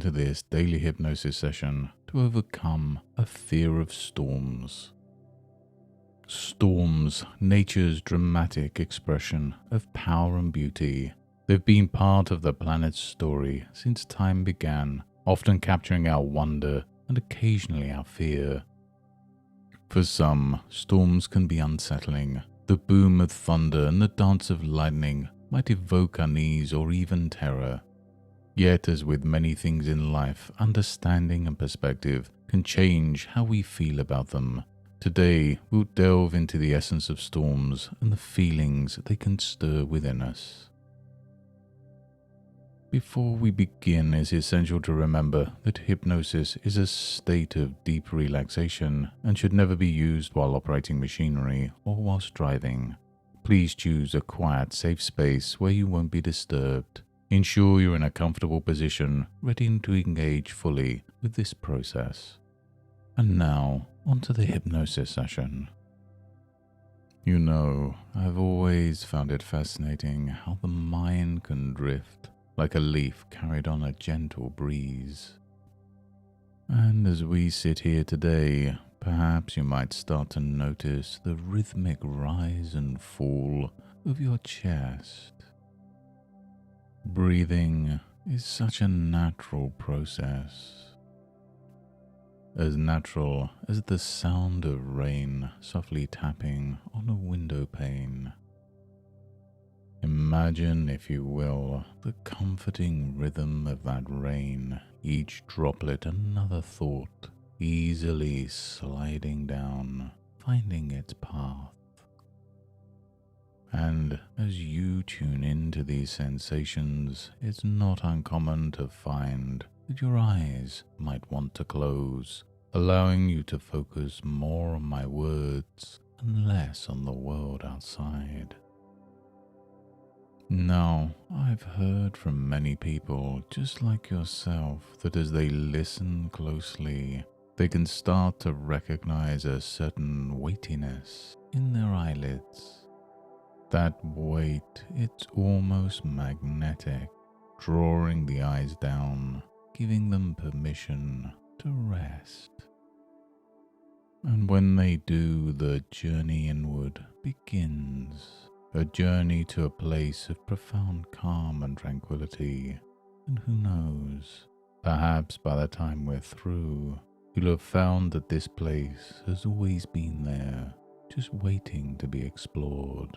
welcome to this daily hypnosis session to overcome a fear of storms. Storms, nature's dramatic expression of power and beauty. They've been part of the planet's story since time began, often capturing our wonder and occasionally our fear. For some, storms can be unsettling. The boom of thunder and the dance of lightning might evoke unease or even terror. Yet, as with many things in life, understanding and perspective can change how we feel about them. Today, we'll delve into the essence of storms and the feelings they can stir within us. Before we begin, it's essential to remember that hypnosis is a state of deep relaxation and should never be used while operating machinery or whilst driving. Please choose a quiet, safe space where you won't be disturbed. Ensure you're in a comfortable position, ready to engage fully with this process. And now, onto the hypnosis session. You know, I've always found it fascinating how the mind can drift like a leaf carried on a gentle breeze. And as we sit here today, perhaps you might start to notice the rhythmic rise and fall of your chest. Breathing is such a natural process, as natural as the sound of rain softly tapping on a window pane. Imagine, if you will, the comforting rhythm of that rain, each droplet another thought, easily sliding down, finding its path. And as you tune into these sensations, it's not uncommon to find that your eyes might want to close, allowing you to focus more on my words and less on the world outside. Now, I've heard from many people just like yourself that as they listen closely, they can start to recognize a certain weightiness in their eyelids. That weight, it's almost magnetic, drawing the eyes down, giving them permission to rest. And when they do, the journey inward begins, a journey to a place of profound calm and tranquility. And who knows, perhaps by the time we're through, you'll have found that this place has always been there, just waiting to be explored.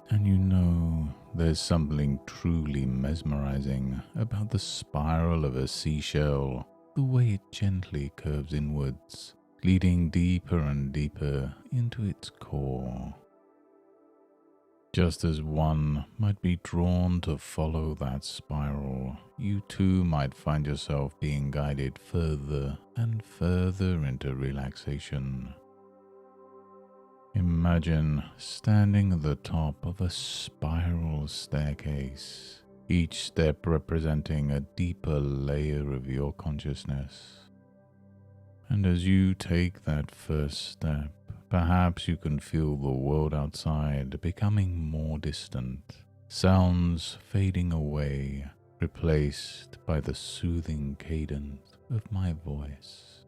And you know, there's something truly mesmerizing about the spiral of a seashell, the way it gently curves inwards, leading deeper and deeper into its core. Just as one might be drawn to follow that spiral, you too might find yourself being guided further and further into relaxation. Imagine standing at the top of a spiral staircase, each step representing a deeper layer of your consciousness. And as you take that first step, perhaps you can feel the world outside becoming more distant, sounds fading away, replaced by the soothing cadence of my voice.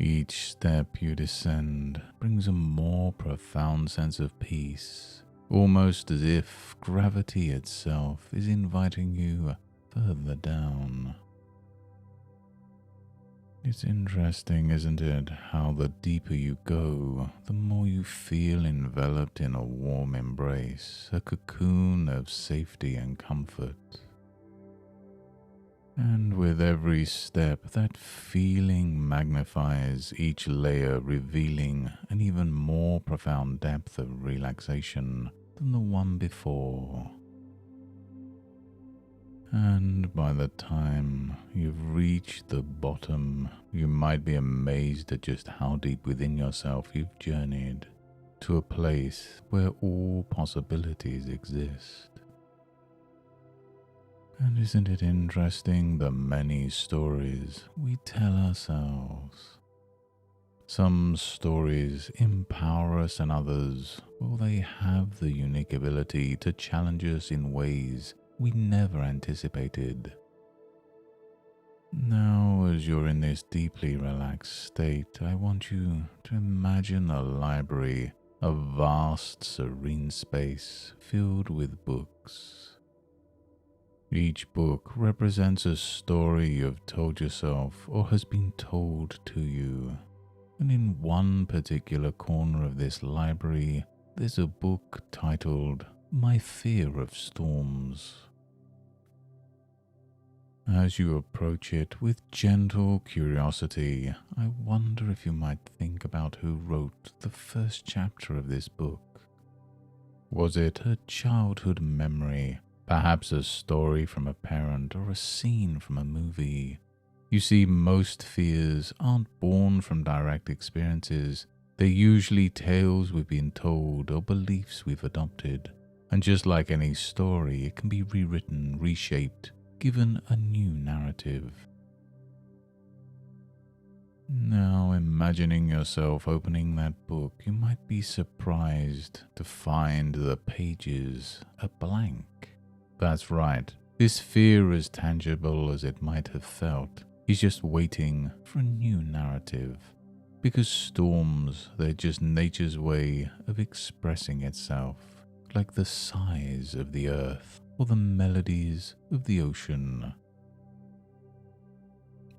Each step you descend brings a more profound sense of peace, almost as if gravity itself is inviting you further down. It's interesting, isn't it, how the deeper you go, the more you feel enveloped in a warm embrace, a cocoon of safety and comfort. And with every step, that feeling magnifies, each layer revealing an even more profound depth of relaxation than the one before. And by the time you've reached the bottom, you might be amazed at just how deep within yourself you've journeyed to a place where all possibilities exist. And isn't it interesting the many stories we tell ourselves? Some stories empower us and others, well, they have the unique ability to challenge us in ways we never anticipated. Now, as you're in this deeply relaxed state, I want you to imagine a library, a vast, serene space filled with books. Each book represents a story you've told yourself or has been told to you. And in one particular corner of this library, there's a book titled My Fear of Storms. As you approach it with gentle curiosity, I wonder if you might think about who wrote the first chapter of this book. Was it a childhood memory, perhaps a story from a parent or a scene from a movie? You see, most fears aren't born from direct experiences. They're usually tales we've been told or beliefs we've adopted. And just like any story, it can be rewritten, reshaped, given a new narrative. Now, imagining yourself opening that book, you might be surprised to find the pages are blank. That's right, this fear, as tangible as it might have felt, is just waiting for a new narrative. Because storms, they're just nature's way of expressing itself, like the sighs of the earth or the melodies of the ocean.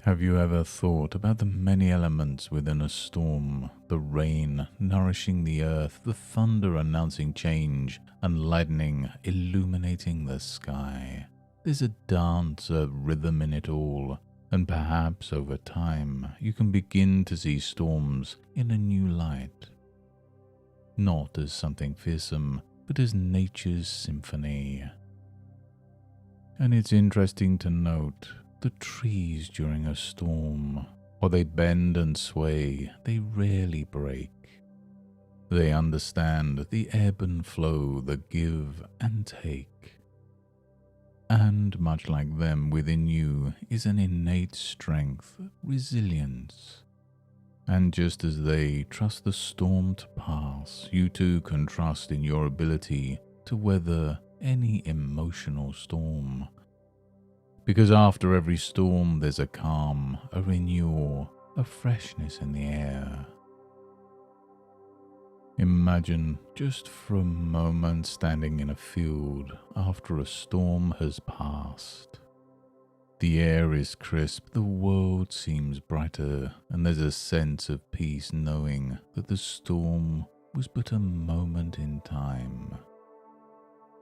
Have you ever thought about the many elements within a storm? The rain nourishing the earth, the thunder announcing change, and lightning illuminating the sky. There's a dance, a rhythm in it all, and perhaps over time you can begin to see storms in a new light. Not as something fearsome, but as nature's symphony. And it's interesting to note the trees during a storm, while they bend and sway, they rarely break. They understand the ebb and flow, the give and take. And much like them, within you is an innate strength, resilience. And just as they trust the storm to pass, you too can trust in your ability to weather any emotional storm. Because after every storm there's a calm, a renewal, a freshness in the air. Imagine just for a moment standing in a field after a storm has passed. The air is crisp, the world seems brighter, and there's a sense of peace knowing that the storm was but a moment in time.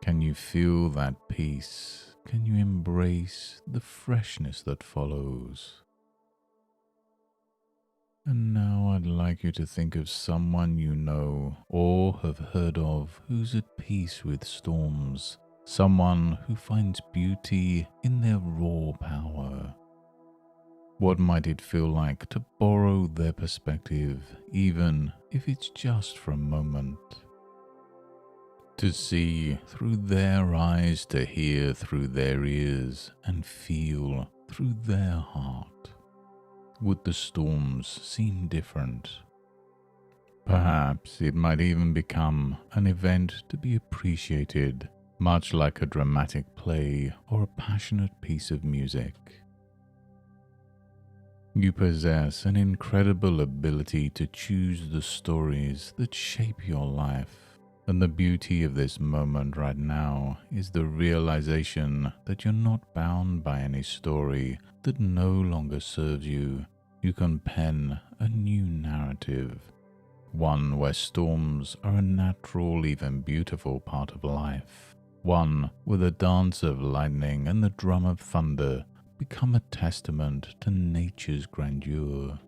Can you feel that peace? Can you embrace the freshness that follows? And now I'd like you to think of someone you know or have heard of who's at peace with storms, someone who finds beauty in their raw power. What might it feel like to borrow their perspective, even if it's just for a moment? To see through their eyes, to hear through their ears, and feel through their heart. Would the storms seem different? Perhaps it might even become an event to be appreciated, much like a dramatic play or a passionate piece of music. You possess an incredible ability to choose the stories that shape your life. And the beauty of this moment right now is the realization that you're not bound by any story that no longer serves you. You can pen a new narrative, one where storms are a natural, even beautiful part of life, one where the dance of lightning and the drum of thunder become a testament to nature's grandeur.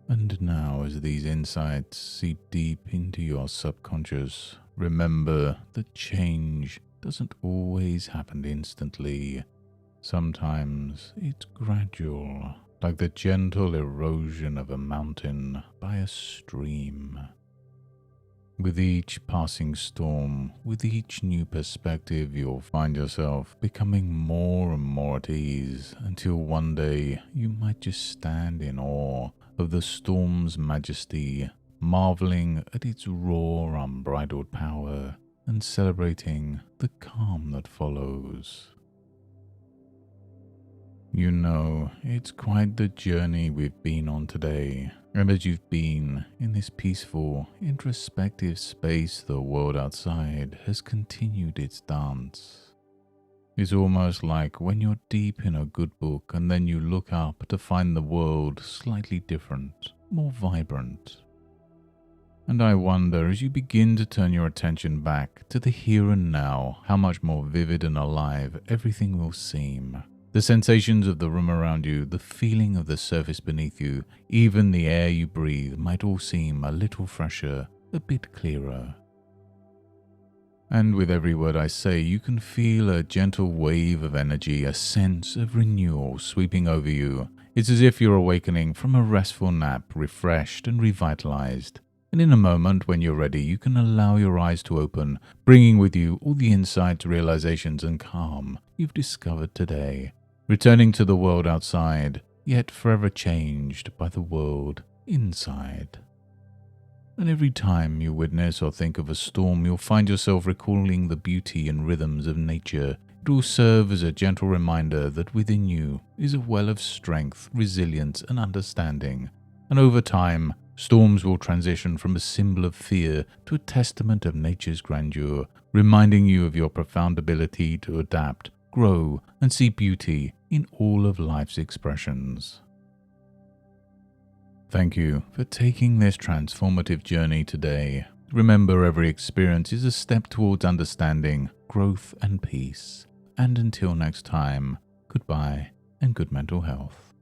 And now, as these insights seep deep into your subconscious, remember that change doesn't always happen instantly. Sometimes it's gradual, like the gentle erosion of a mountain by a stream. With each passing storm, with each new perspective, you'll find yourself becoming more and more at ease until one day you might just stand in awe of the storm's majesty, marveling at its raw, unbridled power, and celebrating the calm that follows. You know, it's quite the journey we've been on today, and as you've been in this peaceful, introspective space, the world outside has continued its dance. It's almost like when you're deep in a good book and then you look up to find the world slightly different, more vibrant. And I wonder, as you begin to turn your attention back to the here and now, how much more vivid and alive everything will seem. The sensations of the room around you, the feeling of the surface beneath you, even the air you breathe might all seem a little fresher, a bit clearer. And with every word I say, you can feel a gentle wave of energy, a sense of renewal sweeping over you. It's as if you're awakening from a restful nap, refreshed and revitalized. And in a moment, when you're ready, you can allow your eyes to open, bringing with you all the insights, realizations, and calm you've discovered today. Returning to the world outside, yet forever changed by the world inside. And every time you witness or think of a storm, you'll find yourself recalling the beauty and rhythms of nature. It will serve as a gentle reminder that within you is a well of strength, resilience, and understanding. And over time, storms will transition from a symbol of fear to a testament of nature's grandeur, reminding you of your profound ability to adapt, grow, and see beauty in all of life's expressions. Thank you for taking this transformative journey today. Remember, every experience is a step towards understanding, growth, and peace. And until next time, goodbye and good mental health.